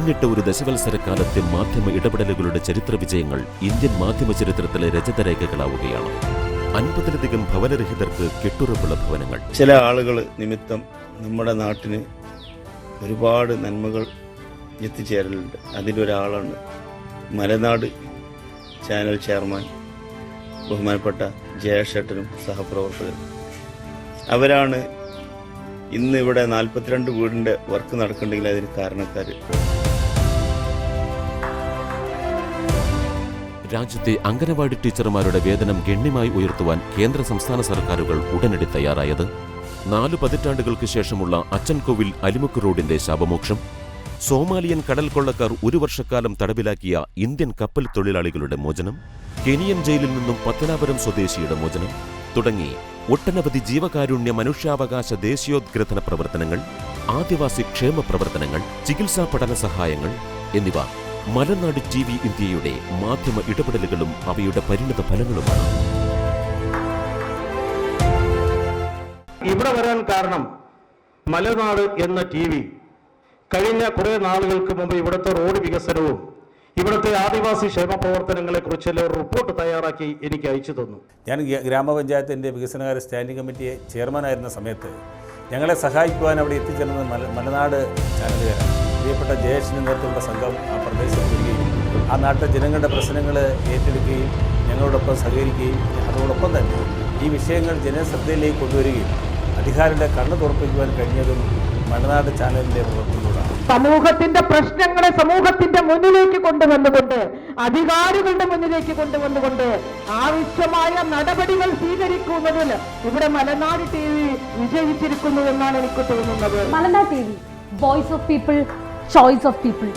പിന്നിട്ട ഒരു ദശവത്സരക്കാലത്തെ മാധ്യമ ഇടപെടലുകളുടെ ചരിത്ര വിജയങ്ങൾ ഇന്ത്യൻ മാധ്യമ ചരിത്രത്തിലെ രജതരേഖകളാവുകയാണ്. 50-ലധികം ഭവനരഹിതർക്ക് കെട്ടുറപ്പുള്ള ഭവനങ്ങൾ. ചില ആളുകൾ നിമിത്തം നമ്മുടെ നാട്ടിന് ഒരുപാട് നന്മകൾ എത്തിച്ചേരലുണ്ട്. അതിലൊരാളാണ് മലനാട് ചാനൽ ചെയർമാൻ ബഹുമാനപ്പെട്ട ജയേഷേട്ടനും സഹപ്രവർത്തകരും. അവരാണ് ഇന്ന് ഇവിടെ 42 വീടിൻ്റെ വർക്ക് നടക്കുന്നുണ്ടെങ്കിൽ അതിന് കാരണക്കാർ. രാജ്യത്തെ അംഗനവാടി ടീച്ചർമാരുടെ വേതനം ഗണ്യമായി ഉയർത്തുവാൻ കേന്ദ്ര സംസ്ഥാന സർക്കാരുകൾ ഉടനടി തയ്യാറായത്, 4 പതിറ്റാണ്ടുകൾക്ക് ശേഷമുള്ള അച്ചൻകോവിൽ അലിമുക്ക് റോഡിന്റെ ശാപമോക്ഷം, സോമാലിയൻ കടൽ കൊള്ളക്കാർ 1 വർഷക്കാലം തടവിലാക്കിയ ഇന്ത്യൻ കപ്പൽ തൊഴിലാളികളുടെ മോചനം, കെനിയൻ ജയിലിൽ നിന്നും പത്തനാപുരം സ്വദേശിയുടെ മോചനം തുടങ്ങി ഒട്ടനവധി ജീവകാരുണ്യ മനുഷ്യാവകാശ ദേശീയോദ്ഗ്രഥന പ്രവർത്തനങ്ങൾ, ആദിവാസി ക്ഷേമ പ്രവർത്തനങ്ങൾ, ചികിത്സാ പഠന സഹായങ്ങൾ എന്നിവ മലനാട് TV ഇന്ത്യയുടെ മാധ്യമ ഇടപെടലുകളും അവയുടെ പരിണിത ഫലങ്ങളുമാണ്. ഇവിടെ വരാൻ കാരണം മലനാട് എന്ന TV കഴിഞ്ഞ കുറെ നാളുകൾക്ക് മുമ്പ് ഇവിടുത്തെ റോഡ് വികസനവും ഇവിടുത്തെ ആദിവാസി ക്ഷേമ പ്രവർത്തനങ്ങളെ കുറിച്ചുള്ള ഒരു റിപ്പോർട്ട് തയ്യാറാക്കി എനിക്ക് അയച്ചു തന്നു. ഞാൻ ഗ്രാമപഞ്ചായത്തിൻ്റെ വികസനകാര്യ സ്റ്റാൻഡിംഗ് കമ്മിറ്റി ചെയർമാനായിരുന്ന സമയത്ത് ഞങ്ങളെ സഹായിക്കുവാൻ അവിടെ എത്തിച്ചേർന്നത് മലനാട് ചാനലുകാരാണ്. പ്രിയപ്പെട്ട ജയേഷിന് നേതൃത്വമുള്ള സംഘം ആ പ്രദേശത്ത് വരികയും ആ നാട്ടിലെ ജനങ്ങളുടെ പ്രശ്നങ്ങൾ ഏറ്റെടുക്കുകയും ഞങ്ങളോടൊപ്പം സഹകരിക്കുകയും അതോടൊപ്പം തന്നെ ഈ വിഷയങ്ങൾ ജനശ്രദ്ധയിലേക്ക് കൊണ്ടുവരികയും അധികാരികളുടെ കണ്ണ് തുറപ്പിക്കുവാൻ കഴിഞ്ഞതും മലനാട് ചാനലിൻ്റെ പ്രവർത്തനങ്ങളാണ്. സമൂഹത്തിന്റെ പ്രശ്നങ്ങളെ സമൂഹത്തിന്റെ മുന്നിലേക്ക് കൊണ്ടുവന്നുകൊണ്ട് അധികാരികളുടെ മുന്നിലേക്ക് കൊണ്ടുവന്നുകൊണ്ട് ആവശ്യമായ നടപടികൾ സ്വീകരിക്കുന്നതിൽ ഇവിടെ മലനാട് TV വിജയിച്ചിരിക്കുന്നു എന്നാണ് എനിക്ക് തോന്നുന്നത്. മലനാട് TV, voice of people, choice of people.